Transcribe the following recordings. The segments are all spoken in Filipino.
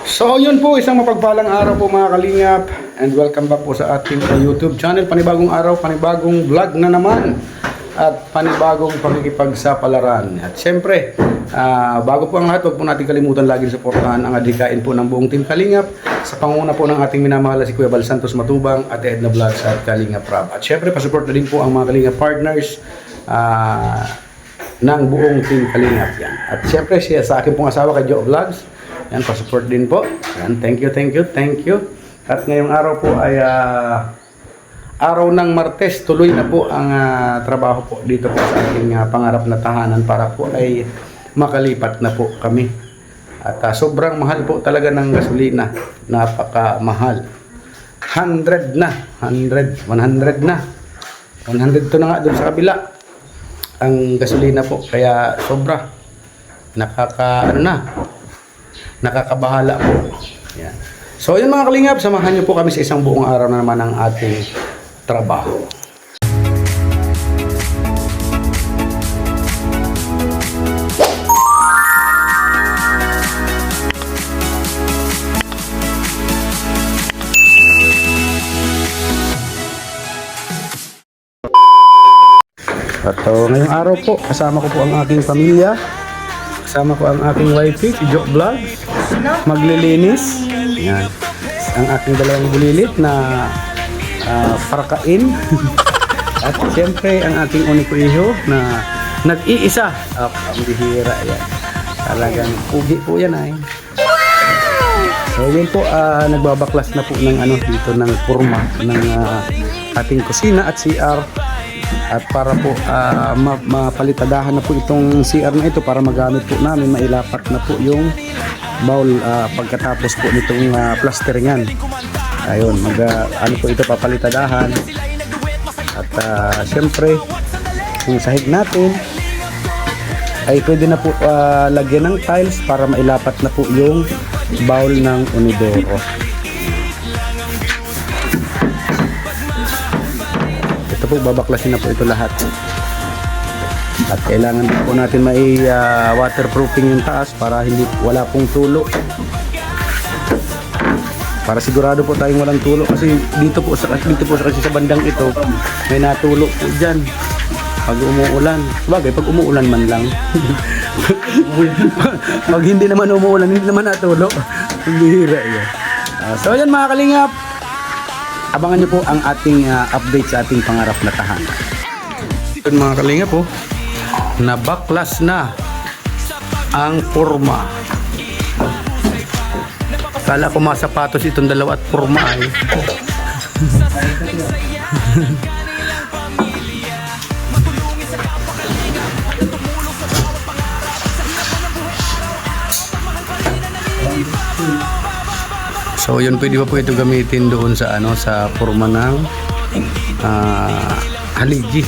So yun po, isang mapagpalang araw po mga kalingap, and welcome back po sa ating YouTube channel. Panibagong araw, panibagong vlog na naman, at panibagong pakikipagsapalaran. At syempre, bago po ang lahat, huwag po natin kalimutan laging suportahan ang adhikain po ng buong Team Kalingap sa pangunguna po ng ating minamahal si Kuya Bal Santos Matubang at Edna Vlogs at Kalingap Rab. At syempre, pasupport na din po ang mga Kalingap partners ng buong Team Kalingap yan. At syempre, siya sa akin pong asawa kay Joe Vlogs. Yan, pa-support din po. Yan, thank you. At ngayong araw po ay araw ng Martes. Tuloy na po ang trabaho po dito po sa ating pangarap na tahanan para po ay makalipat na po kami. At sobrang mahal po talaga ng gasolina. Napakamahal. 100 na. 100 na. 100 to na nga doon sa kabila. Ang gasolina po. Kaya sobra. Nakakabahala po. Yan. So yun mga kalingap, samahan niyo po kami sa isang buong araw na naman ng ating trabaho. At ngayong araw po, kasama ko po ang aking pamilya. Kasama ko ang aking wifey, si Joe Vlog. Maglilinis. Yan. Ang aking dalawang bulilit na parakain. At siyempre ang aking uniko iho na nag-iisa. Ang bihira yan. Talagang ugi po yan ay. So yun po, nagbabaklas na po ng dito ng purma ng ating kusina at CR. At para po mapalitadahan na po itong CR na ito para magamit po namin, mailapat na po yung bowl pagkatapos po nitong plasteringan. Ayun, ano po ito papalitadahan. At syempre yung sahig natin ay pwede na po lagyan ng tiles para mailapat na po yung bowl ng unidoro. Ito po, babaklasin na po ito lahat. At kailangan po natin may waterproofing yung taas para wala pong tulo. Para sigurado po tayong walang tulo kasi dito po kasi sa bandang ito may natulo po diyan pag umuulan. Bagay pag umuulan man lang. Pag hindi naman umuulan, hindi naman natulo. Bihira yan. So yan mga kalingap, abangan niyo po ang ating update sa ating pangarap na tahanan. Yun mga kalingap po, nabaklas na ang forma. Kala ko masapatos itong dalawa at forma ay. So yun, pwede pa po ito gamitin doon sa sa forma ng haligi.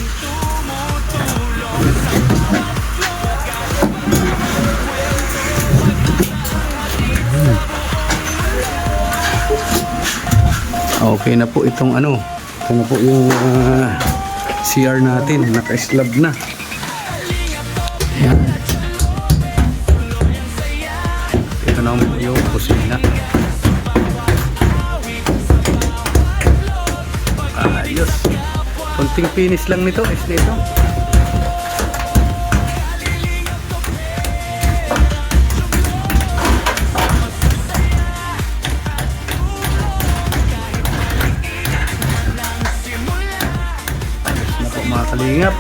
Okay na po itong ito na po yung CR natin, naka-slab na. Ayan. Ito na po yung kusina. Ayos. Konting finish lang nito, nito. Mga kalingap,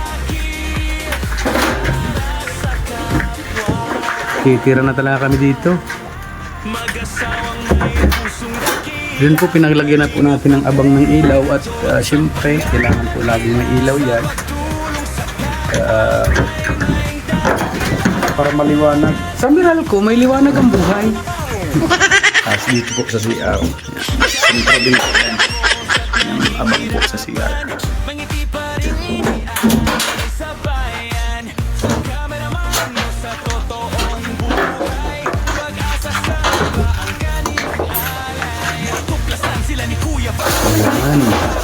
titira na talaga kami dito. Doon po pinaglagyan na po natin ng abang ng ilaw at syempre kailangan po laging may ilaw yan para maliwanag. Sa Meralco may liwanag ang buhay. Dito po sa CR syempre din abang po sa CR.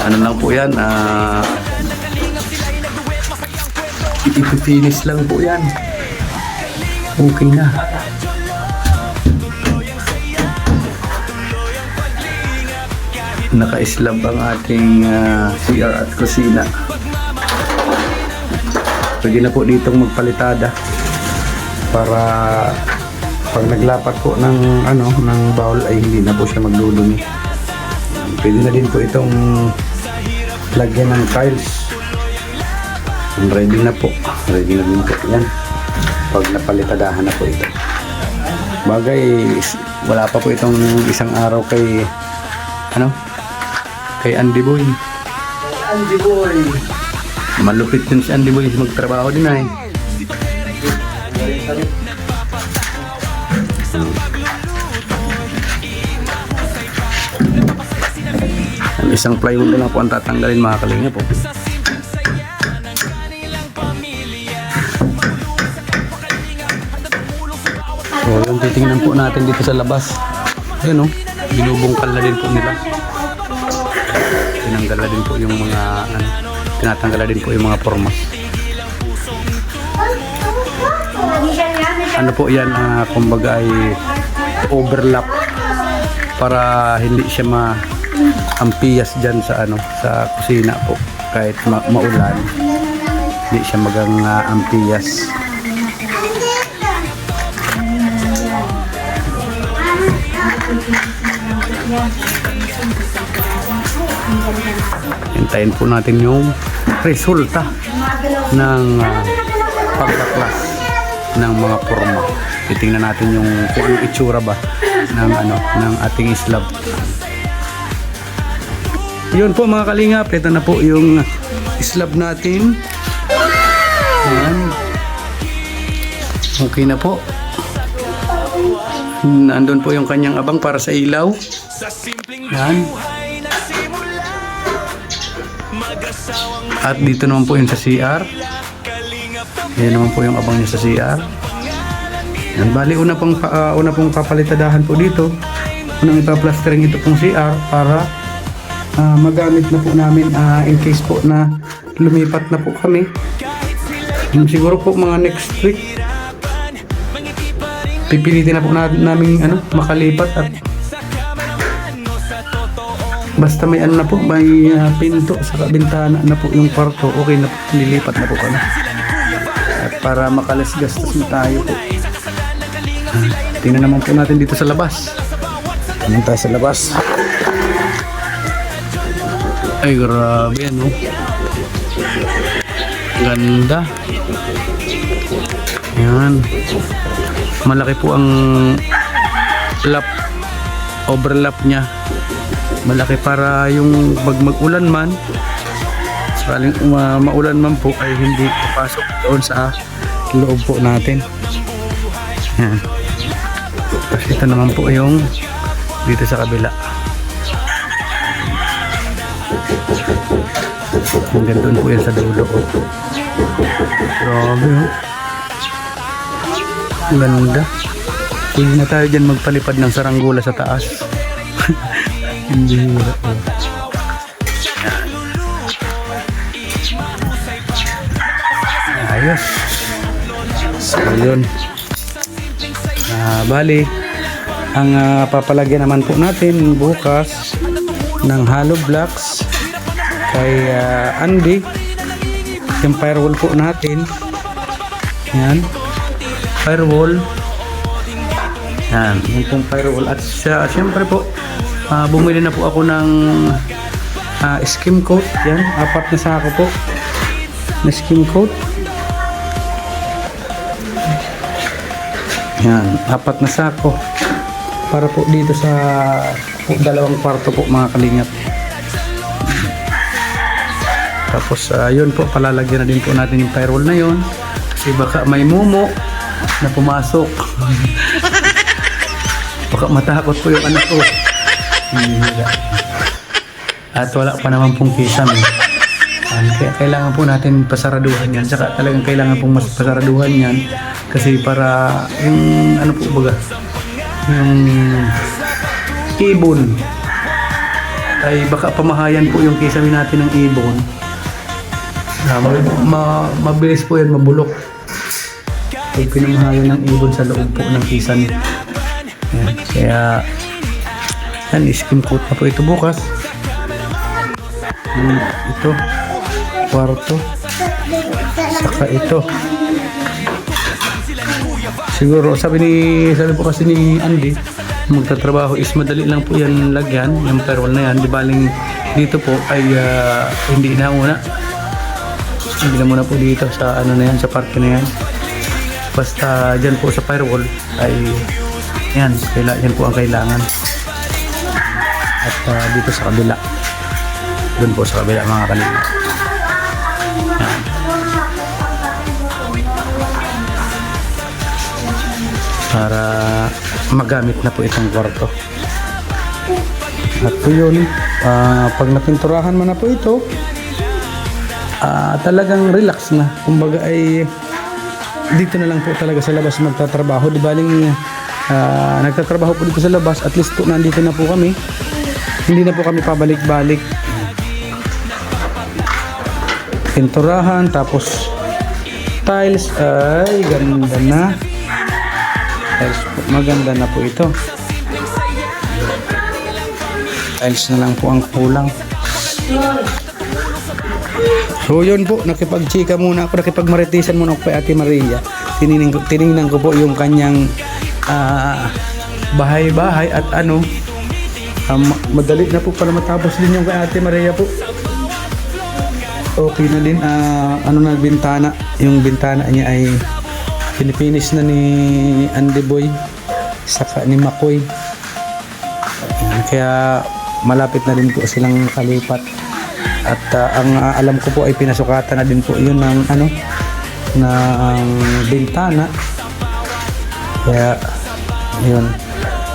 Ano lang po yan, i-finish lang po yan. Okay na. Naka-slab ang ating CR at kusina. Pwede na po ditong magpalitada para pag naglapat po ng ng bowl ay hindi na po siya magdudumi. Pwede na din po itong lagyan ng tiles. Ready na po. Ready na din po yan. Pag napalitadahan na po ito. Bagay, wala pa po itong isang araw kay kay Andy Boy. Andy Boy. Malupit din si Andy Boy magtrabaho din ay. Isang plywood na lang po ang tatanggalin, mga kalinga po. So yung titingnan po natin dito sa labas, ayun binubungkal na din po nila. Tinanggal na din po yung mga tinatanggal na din po yung mga formas. Ano po yan, kumbaga ay overlap para hindi siya ampiyas dyan sa sa kusina po. Kahit maulan, hindi siya magang ampiyas. Hintayin po natin yung resulta ng pagkaklas ng mga forma. Titingnan natin yung kung anong itsura ba ng ating slab. Yun po mga kalingap, ito na po yung slab natin. Ayan. Okay na po. Nandun po yung kanyang abang para sa ilaw. Ayan. At dito naman po yung sa CR. Ayan naman po yung abang niya sa CR. Ayan. Bali, una pong papalitadahan po dito. Unang ipa-plastering ito pong CR para magamit na po namin in case po na lumipat na po kami. Siguro po mga next week pipilitin na po namin makalipat at basta may na po, may pinto sa bintana na po yung kwarto, okay na po, lilipat na po kami. At para makalas-gastos na tayo po. Tingnan naman po natin dito sa labas. Tingnan tayo sa labas. Ay, grabe, ganda. Yan. Malaki po ang overlap niya. Malaki para yung pag mag-ulan man, sakaling maulan man po ay hindi papasok doon sa loob po natin. Yan. Tapos ito naman po yung dito sa kabila. Hanggang doon po yan sa dulo. Grabe, ganda. Pwede na tayo dyan magpalipad ng saranggula sa taas. Hindi hirap po. Ayos. So yun. Bali, ang papalagyan naman po natin bukas ng hollow blocks kay Andy, yung firewall po natin. Yan, firewall. Yan, yung pong firewall. At syempre po, bumili na po ako ng skim coat. Yan, 4 na sako po na skim coat. Yan, 4 na sako para po dito sa dalawang kwarto po, mga kalingap. Tapos yun po, palalagyan na din po natin yung firewall na yun kasi baka may mumo na pumasok. Baka matakot po yung anak ko. At wala pa naman pong kisame. Kaya kailangan po natin pasaraduhan yan. Saka talagang kailangan pong mas pasaraduhan yan kasi para yung po baga, yung ibon ay baka pamahayan po yung kisame natin ng ibon. Mabilis po yan mabulok pag pinamahayan ng ibon sa loob po ng kisan. Yan. Kaya Yan, skim coat na po ito bukas. Ito, kwarto. Saka ito. Siguro, sabi po kasi ni Andy, magtatrabaho is madali lang po yan lagyan, yung firewall na yan. Di baling dito po ay hindi na muna. Hindi na muna po dito sa ano na yan, sa parke na yan. Basta dyan po sa firewall ay yan, yan po ang kailangan. At dito sa kabila. Doon po sa kabila mga kalingap. Yan. Para magamit na po itong kwarto. At po yun, pag napinturahan mo na po ito, talagang relax na. Kumbaga ay dito na lang po talaga sa labas magtatrabaho. Di baling nagtatrabaho po dito sa labas, at least po nandito na po kami. Hindi na po kami pabalik-balik. Pinturahan, tapos tiles, ay ganda na. Maganda na po ito. Tiles na lang po ang kulang. So yun po, nakipag-chika muna ako, nakipag-maritisan muna ako kay Ate Maria. Tinignan ko po yung kanyang bahay-bahay at ano, madali na po para matapos din yung kay Ate Maria po. Okay na din, ano na bintana, yung bintana niya ay pinipinis na ni Andy Boy saka ni Makoy. Kaya malapit na din po silang kalipat. At ang alam ko po ay pinasukatan na din po yun ng ano, ng bintana. Kaya yun.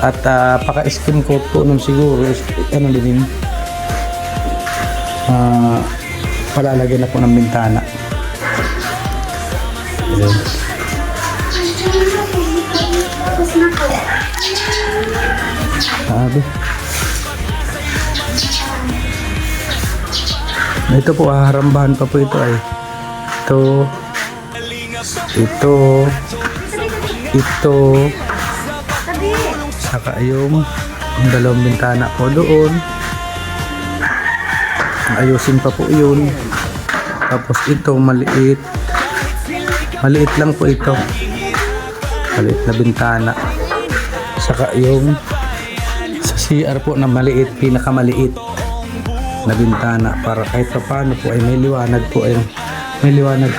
At paka-skim coat po nun siguro ano din palalagyan na po ng bintana. Yun. Sabi. Ito po, harambahan pa po ito ay. Ito. Saka yung dalawang bintana po doon. Ayusin pa po yun. Tapos ito, maliit. Maliit lang po ito. Maliit na bintana. Saka yung sa CR po na maliit, pinakamaliit na bintana para kahit pa paano po ay may liwanag po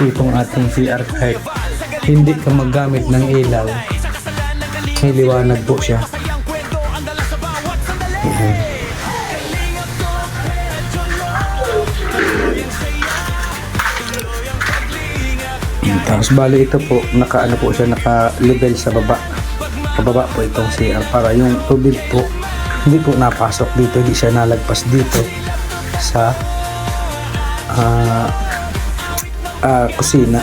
itong ating CR. Kahit hindi ka maggamit ng ilaw, may liwanag po siya. Tapos bali ito po, naka-ano po siya, naka-level sa baba. Pababa po itong CR para yung tubig po hindi po napasok dito, hindi siya nalagpas dito sa kusina.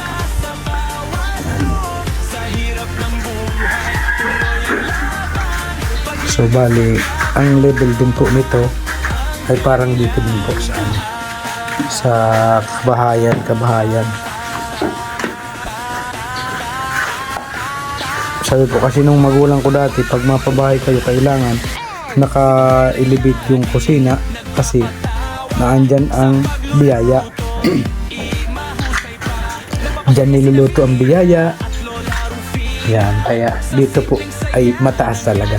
So bali ang level din po nito ay parang dito din po sa kabahayan. Sabi po kasi nung magulang ko dati, pag mapabahay kayo, kailangan naka-elevate yung kusina kasi naandyan ang biyaya. Diyan niluluto ang biyaya. Yan, kaya dito po ay mataas talaga.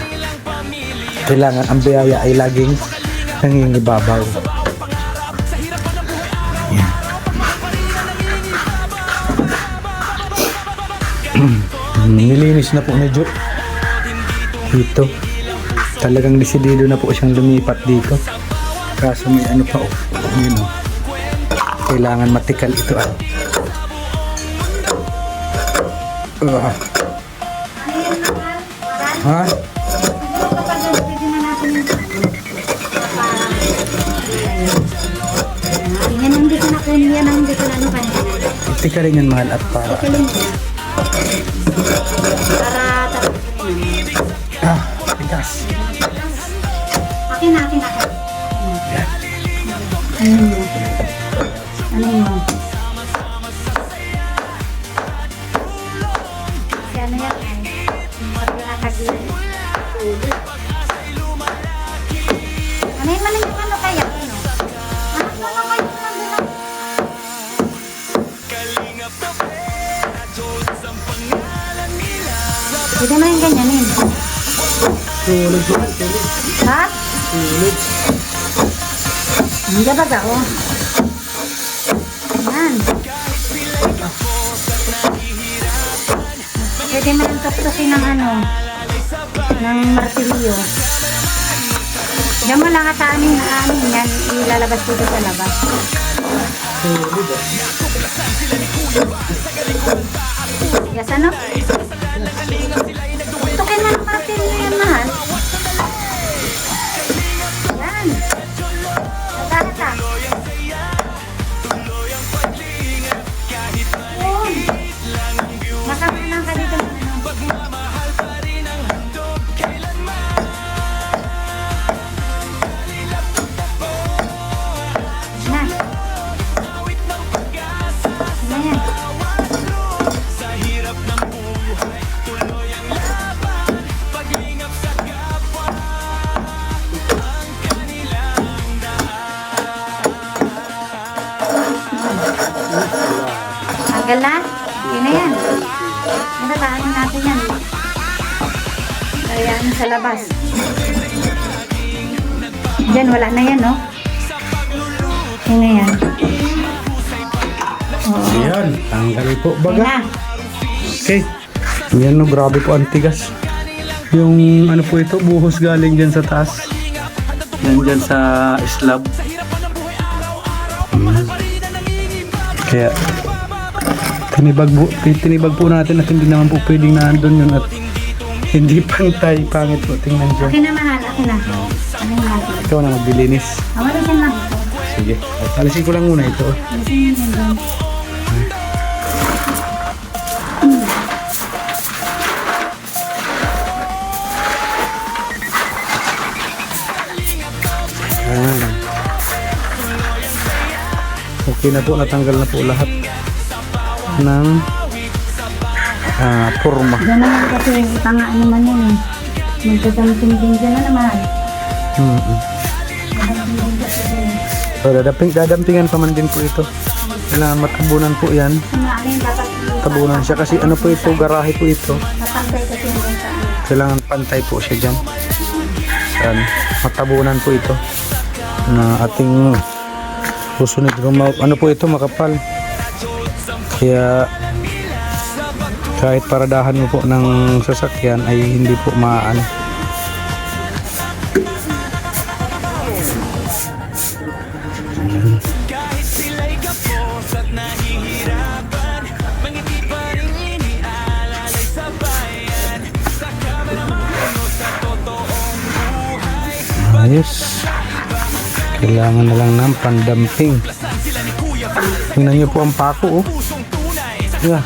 Kailangan ang biyaya ay laging nangingibabaw. Yan. Nilinis na po ni Jo dito. Talagang desidido na po siyang lumipat dito. Kaso may ano pa, yun o. Kailangan matikal ito ah. Ha? Tikalin yan mahal at para tigas. Akin na. Ano yun? Ano yan? Maglalakad yun. Ano man yung ano kaya? Ano? Ano kayo nandun? Pwede mo yung ganyanin. Tulog po. Ha? Tulog. Hindi ba ako? Yan. Pwede mo yung tuktukin ng ano, ng martilyo. Diyan mo lang ataanin na anin yan, ilalabas dito sa labas. Tulog. Yes, ano? Tukin mo ng martilyo yan, mahal. Yan. Nagkakata. Yun. Makakanan ka dito. Na. Na yan. Tanggal na? Yun na yan. Natatahanin natin yan. Kaya ano sa labas. Diyan wala na yan, no? Yun na yan. Oo. Ayan, tanggal po Yun baga. na. Okay. Yan no, grabe po ang tigas. Yung ano po ito, buhos galing dyan sa taas. Yan dyan sa slab. Kaya tinibag po natin at hindi naman po pwedeng nandun yun at hindi pantay, pangit po. Tingnan dyan. Okay na, mahal. Okay na. Ano yung natin? Ikaw na maglilinis. Wala siya na. Sige. Alisin ko lang muna ito. Alisin yun doon. Ayan. Okay na po, natanggal na po lahat ng forma. Diyan naman kasi tanga naman yun eh. Magdadamping din dyan na naman. Dadamping din kasi din. So, dadampingan pa man din po ito. Kailangan matabunan po yan. Ano yung dapat Tabunan siya kasi ano po ito, garahe po ito. napantay kasi yung sa ano. Kailangan pantay po siya dyan. Yan. Matabunan po ito na ating susunod. Ano po ito, makapal. Kaya kahit paradahan mo po ng sasakyan ay hindi po maaan. Ayos. Kailangan na lang ng pandamping. Tingnan nyo po ang pako, oh. Yeah.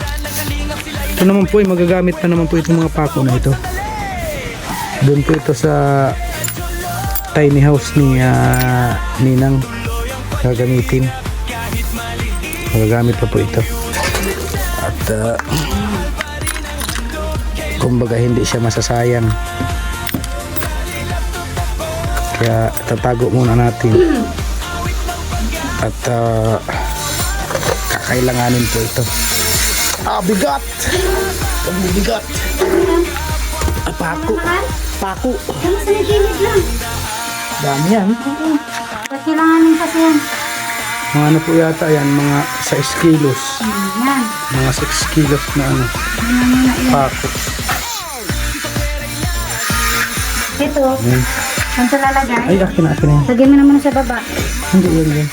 Ito naman po ay magagamit na naman po itong mga pako na ito. Doon po ito sa tiny house ni Ninang gagamitin. Magagamit pa po ito. At kumbaga hindi siya masasayang. Kaya tatago muna natin. At kakailanganin po ito. Bigat! Ang bigat! Pako! Pako! Ano sa nagilid lang? Dami yan. Oo. Ba't kailanganin kasi yan? Mga ano po yata yan, mga 6 kilos. Yan. Mga 6 kilos na ano, Ano na yan? pako. Ito. Yan. Saan ito lalagay? Ay, akin na yan. Lagay mo naman sa baba. Hindi yan yan.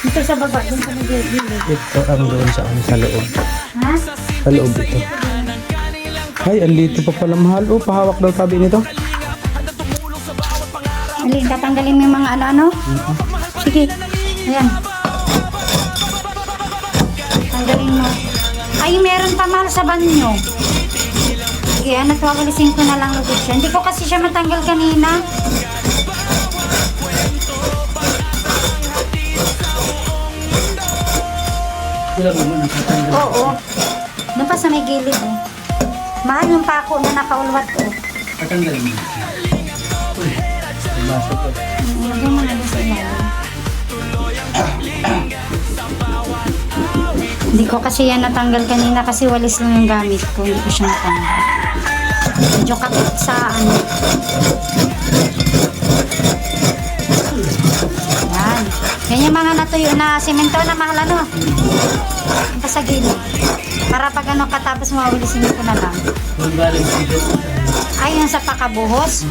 Ito sa baba. Doon sa nagilid. Ito ang doon sa ano, sa loob. Ha? Sa loob ito. Ay, andito pa pala mahal. Oh, pahawak daw tabi nito. Alin, tatanggalin mo yung mga ano-ano? Sige. Ayan. Tanggalin mo. Ay, meron pa mahal sa banyo. Sige, ano to? Walisin ko na lang lugod siya. Hindi ko kasi siya matanggal kanina. Oo. Doon pa sa may gilid eh. Mahal yung pako na nakaulwat ko. Tatanggalin mo. Lagyan mo na doon sa ilalim. Hindi ko kasi yan natanggal kanina kasi walis lang yung gamit ko. Hindi ko siya natanggal. Medyo kapit sa ano. Yan. Yan yung mga natuyo na simento na mahal ano. Yung pa sa gilid. Para pag ano katapos mawalisin ko na lang. Ay, yung sa pakabuhos.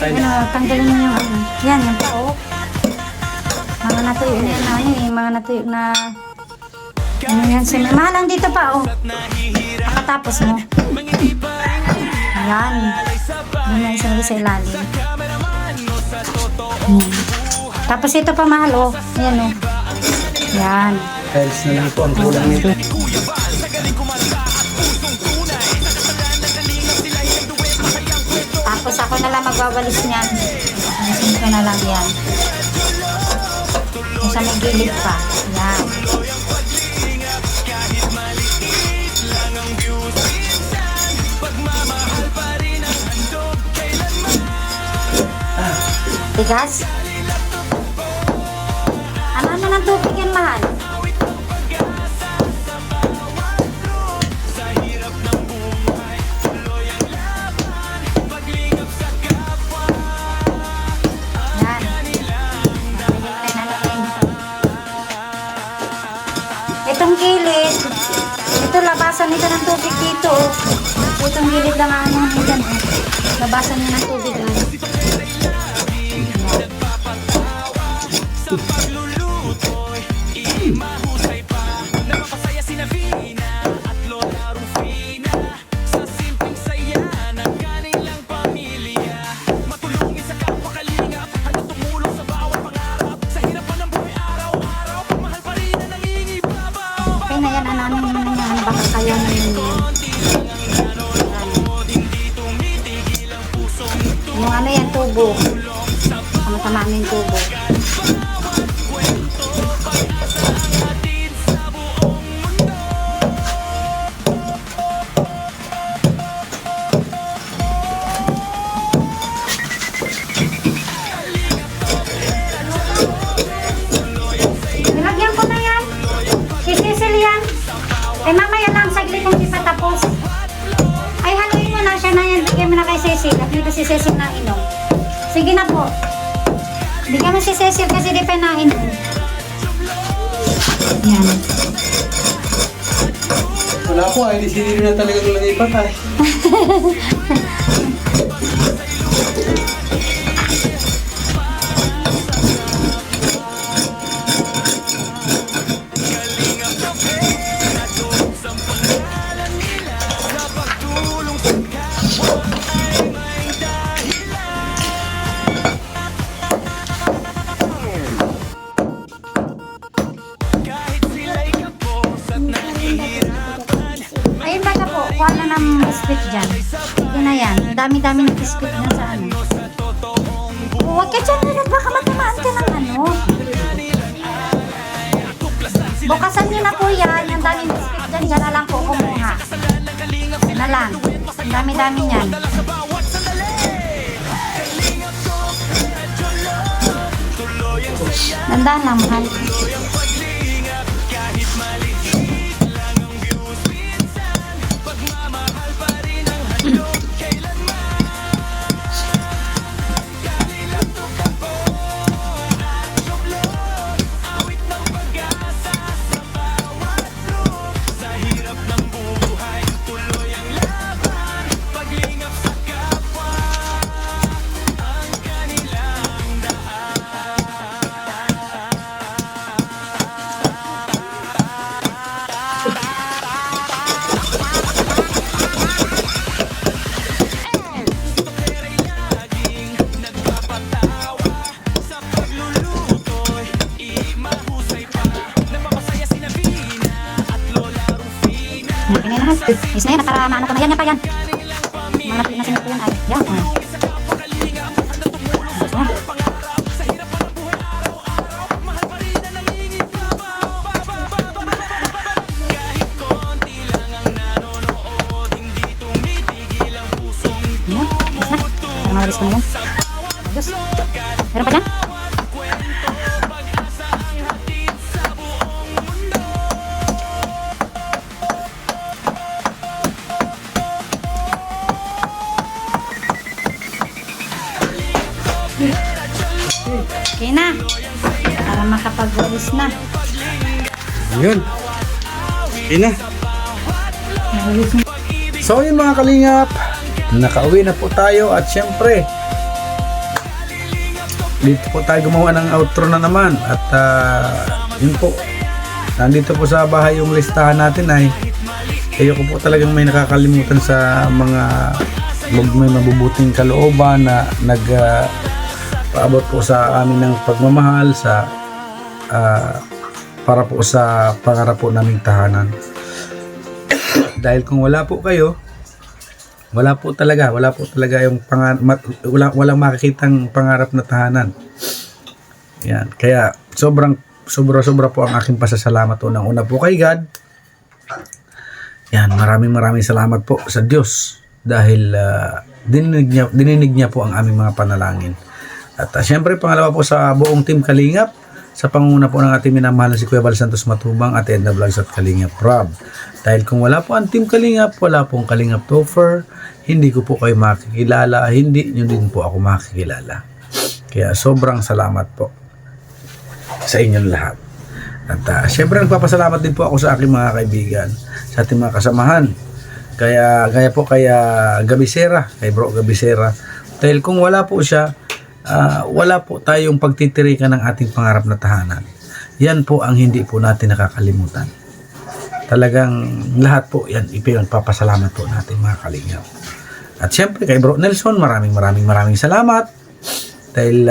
Ano, tanggalin mo yung ano. Yan, yung pao. Mga natuyo na yan. Ayun, yung mga natuyo na ano yan. Mahal lang dito pa, oh. Nakatapos mo. Yan. Yan na isa sa ilalim. Yan. Tapos ito pa mahal, oh. Yan, oh. Yan. Tiles na lang po ang kulang nito. Tapos ako na lang magwawalis niyan. Alisin ko na lang yan. Kung sa may gilid pa. Yan. Tigas? Ano ng tubig yan, mahal? Itong gilid, ito labasan nito ng tubig dito. Itong gilid lang ano nito. Labasan niya ng tubig. Okay na yan, ano yan, baka kaya na yun yan. Yung ano yan, tubo. Tama-tama yung tubo. Nilagyan ko na yan. Sisisil yan. Eh mamaya lang saglit kung di pa tapos. Ay haluin mo na siya na yan. Bigyan mo na kay Cecil. At dito si Cecil na inom. Sige na po. Bigyan mo si Cecil kasi di pa na inom. Yan. Wala po, ay hindi na talaga nilagay patay. Ayun ba na po, kuha na ng biscuit dyan. Ito na yan. Ang dami-dami ng biscuit na sa ano. Huwag ka dyan nila, baka matamaan ka ng ano. Bukasan nyo na po yan. Ang daming biscuit dyan, dyan na lang po kumuha. Yan na lang. Ang dami-dami yan. Nandaan lang, mahal. Is na yan, para maano ko na yan, yan pa yan. Mga nasinip ko yan ay, yan. pagwalis na. Yun. Okay na. Nagwalis na. So yun mga kalingap, nakauwi na po tayo at syempre dito po tayo gumawa ng outro na naman at yun po, nandito po sa bahay yung listahan natin ay kayo ko po talagang may nakakalimutan sa mga may mabubuting kalooban na paabot po sa amin ng pagmamahal sa para po sa pangarap po naming tahanan. Dahil kung wala po kayo, wala po talaga yung walang makikitang pangarap na tahanan. Yan, kaya sobra po ang aking pasasalamat unang-una po kay God. Yan, maraming salamat po sa Diyos dahil dininig niya po ang aming mga panalangin. At syempre pangalawa po sa buong Team Kalingap, sa pangunguna po ng ating minamahal na si Kuya Val Santos Matubang at Edna Vlogs at Kalingap Rob. Dahil kung wala po ang Team Kalingap, wala pong Kalingap Topher, hindi ko po kayo makikilala, hindi nyo din po ako makikilala. Kaya sobrang salamat po sa inyong lahat. At syempre nagpapasalamat din po ako sa aking mga kaibigan, sa ating mga kasamahan. Kaya Gabisera, kay Bro Gabisera. Dahil kung wala po siya, wala po tayong pagtitirikan ng ating pangarap na tahanan. Yan po ang hindi po natin nakakalimutan. Talagang lahat po yan ipinagpapasalamat po natin mga kalingap. At syempre kay Bro Nelson, maraming salamat dahil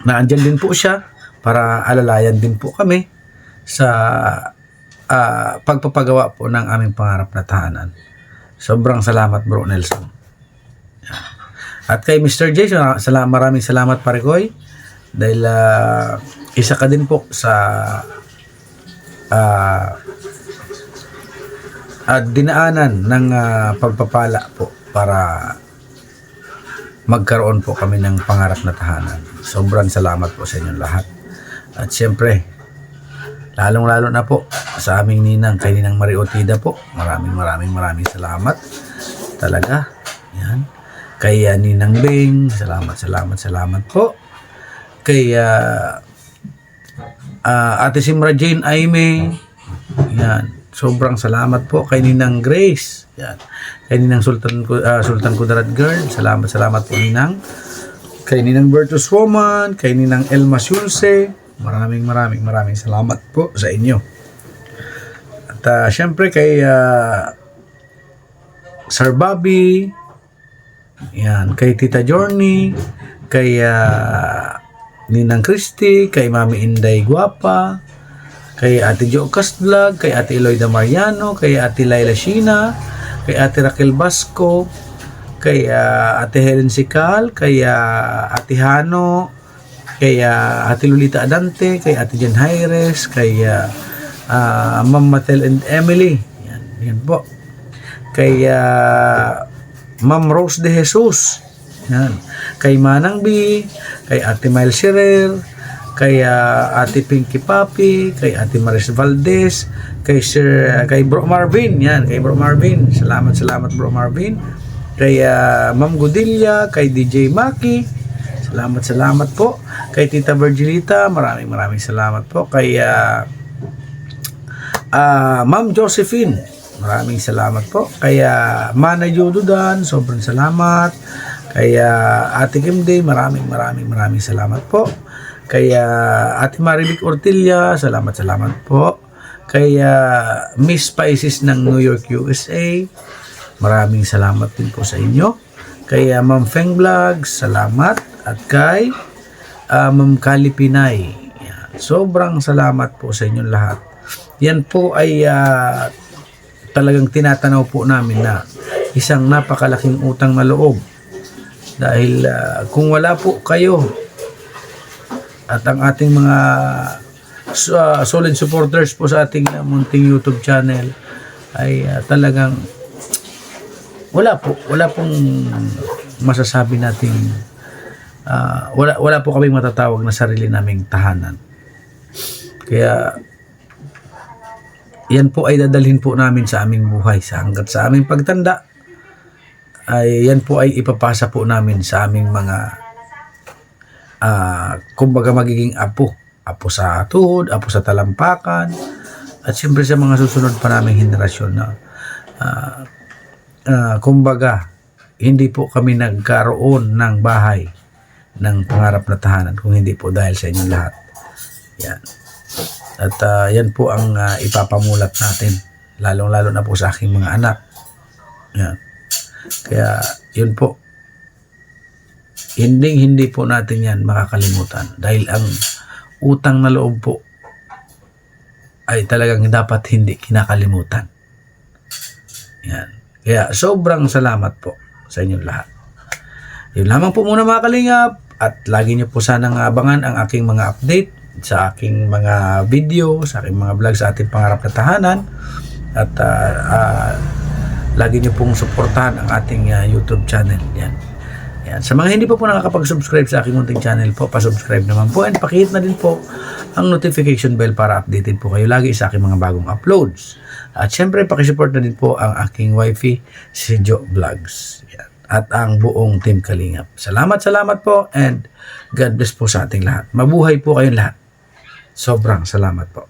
naandyan din po siya para alalayan din po kami sa pagpapagawa po ng aming pangarap na tahanan. Sobrang salamat Bro Nelson. At kay Mr. Jason, maraming salamat pare Koy dahil isa ka din po sa dinaanan ng pagpapala po para magkaroon po kami ng pangarap na tahanan. Sobrang salamat po sa inyong lahat. At syempre, lalong-lalo na po sa aming ninang, kay Ninang Mariotida po. Maraming salamat talaga. Yan. Kay Ninang Bing, salamat po. Kay Ate Simra Jane Aime, yan, sobrang salamat po. Kay Ninang Grace, yan. Kay Ninang Sultan Kudarat Girl, salamat po Ninang. Kay Ninang Bertus Woman, kay Ninang Elma Syulse, maraming salamat po sa inyo. At syempre kay Sir Bobby, yan, kay Tita Journey, kay Ninang Christy, kay Mami Inday Guapa, kay Ate Jo Vlog, kay Ate Eloida Mariano, kay Ate Laila Sheena, kay Ate Raquel Basco, kay Ate Helen Sikal, kay Ate Hano, kay Ate Lolita Adante, kay Ate Jen Hayres, kay Ma'am Matel and Emily, yan po, kay Ma'am Rose de Jesus, yan. Kay Manang B, kay Ate Miles Scherer, kay Ate Pinky Papi, kay Ate Maris Valdez, kay Bro Marvin, yan, kay Bro Marvin, salamat Bro Marvin, kay Ma'am Godilla, kay DJ Maki, salamat po, kay Tita Virgilita, maraming salamat po, kay Ma'am Josephine, maraming salamat po. Kaya Mana Yududan, sobrang salamat. Kaya Ate Kimday, maraming salamat po. Kaya Ate Marivic Ortilla, salamat po. Kaya Miss Spices ng New York, USA, maraming salamat din po sa inyo. Kaya Ma'am Feng Vlogs, salamat. At kay Ma'am Kali Pinay, yan. Sobrang salamat po sa inyong lahat. Yan po ay talagang tinatanaw po namin na isang napakalaking utang na loob. Dahil kung wala po kayo at ang ating mga solid supporters po sa ating munting YouTube channel ay talagang wala pong masasabi nating wala po kaming matatawag na sarili naming tahanan. Kaya yan po ay dadalhin po namin sa aming buhay hanggat sa aming pagtanda, ay yan po ay ipapasa po namin sa aming mga kumbaga magiging apo apo sa tuhod, apo sa talampakan, at siyempre sa mga susunod pa naming henerasyon na kumbaga, hindi po kami nagkaroon ng bahay ng pangarap na tahanan kung hindi po dahil sa inyong lahat. Yan. At yan po ang ipapamulat natin, lalong-lalo na po sa aking mga anak. Yan. Kaya yun po, hindi po natin yan makakalimutan dahil ang utang na loob po ay talagang dapat hindi kinakalimutan. Yan. Kaya sobrang salamat po sa inyong lahat. Yun lamang po muna mga kalingap, at lagi nyo po sanang abangan ang aking mga update sa aking mga video, sa aking mga vlog sa ating pangarap na tahanan, at lagi nyo pong suportahan ang ating YouTube channel. Yan. Yan. Sa mga hindi po nakakapag-subscribe sa aking munting channel po, pa-subscribe naman po, and pakihit na din po ang notification bell para updated po kayo lagi sa aking mga bagong uploads. At syempre, pakisupport na din po ang aking wifey, si Jo Vlogs. Yan. At ang buong Team Kalingap. Salamat po, and God bless po sa ating lahat. Mabuhay po kayong lahat. Sobrang salamat po.